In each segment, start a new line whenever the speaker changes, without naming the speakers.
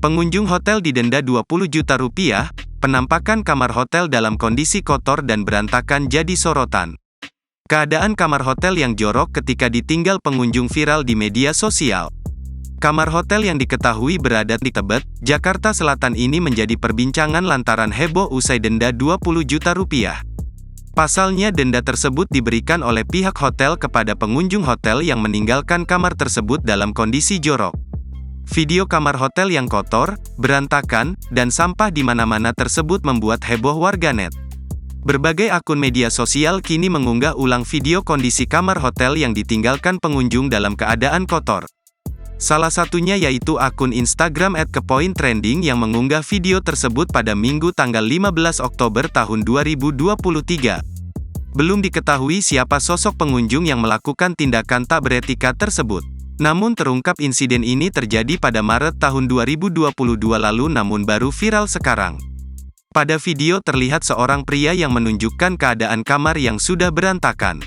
Pengunjung hotel didenda Rp20 juta, penampakan kamar hotel dalam kondisi kotor dan berantakan jadi sorotan. Keadaan kamar hotel yang jorok ketika ditinggal pengunjung viral di media sosial. Kamar hotel yang diketahui berada di Tebet, Jakarta Selatan ini menjadi perbincangan lantaran heboh usai denda Rp20 juta. Pasalnya denda tersebut diberikan oleh pihak hotel kepada pengunjung hotel yang meninggalkan kamar tersebut dalam kondisi jorok. Video kamar hotel yang kotor, berantakan, dan sampah di mana-mana tersebut membuat heboh warganet. Berbagai akun media sosial kini mengunggah ulang video kondisi kamar hotel yang ditinggalkan pengunjung dalam keadaan kotor. Salah satunya yaitu akun Instagram @kepointrending yang mengunggah video tersebut pada Minggu tanggal 15 Oktober tahun 2023. Belum diketahui siapa sosok pengunjung yang melakukan tindakan tak beretika tersebut. Namun terungkap insiden ini terjadi pada Maret tahun 2022 lalu namun baru viral sekarang. Pada video terlihat seorang pria yang menunjukkan keadaan kamar yang sudah berantakan.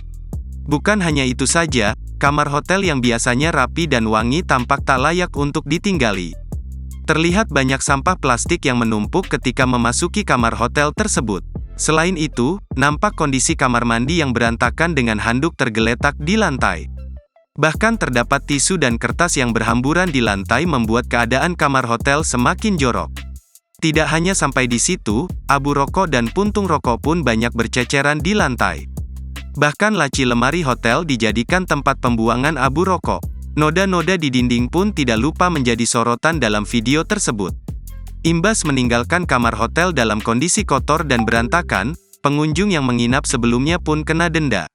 Bukan hanya itu saja, kamar hotel yang biasanya rapi dan wangi tampak tak layak untuk ditinggali. Terlihat banyak sampah plastik yang menumpuk ketika memasuki kamar hotel tersebut. Selain itu, nampak kondisi kamar mandi yang berantakan dengan handuk tergeletak di lantai. Bahkan terdapat tisu dan kertas yang berhamburan di lantai membuat keadaan kamar hotel semakin jorok. Tidak hanya sampai di situ, abu rokok dan puntung rokok pun banyak berceceran di lantai. Bahkan laci lemari hotel dijadikan tempat pembuangan abu rokok. Noda-noda di dinding pun tidak lupa menjadi sorotan dalam video tersebut. Imbas meninggalkan kamar hotel dalam kondisi kotor dan berantakan, pengunjung yang menginap sebelumnya pun kena denda.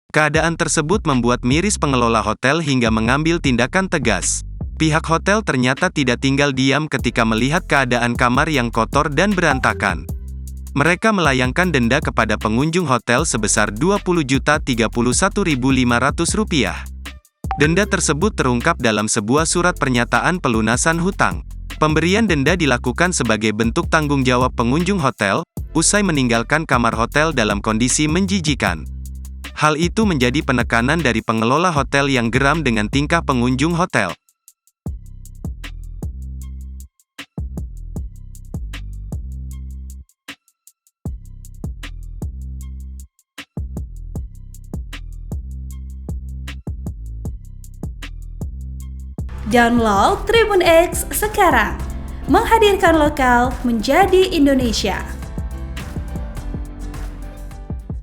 Keadaan tersebut membuat miris pengelola hotel hingga mengambil tindakan tegas. Pihak hotel ternyata tidak tinggal diam ketika melihat keadaan kamar yang kotor dan berantakan. Mereka melayangkan denda kepada pengunjung hotel sebesar Rp20.031.500. Denda tersebut terungkap dalam sebuah surat pernyataan pelunasan hutang. Pemberian denda dilakukan sebagai bentuk tanggung jawab pengunjung hotel, usai meninggalkan kamar hotel dalam kondisi menjijikan. Hal itu menjadi penekanan dari pengelola hotel yang geram dengan tingkah pengunjung hotel.
Download Tribun X sekarang, menghadirkan lokal menjadi Indonesia.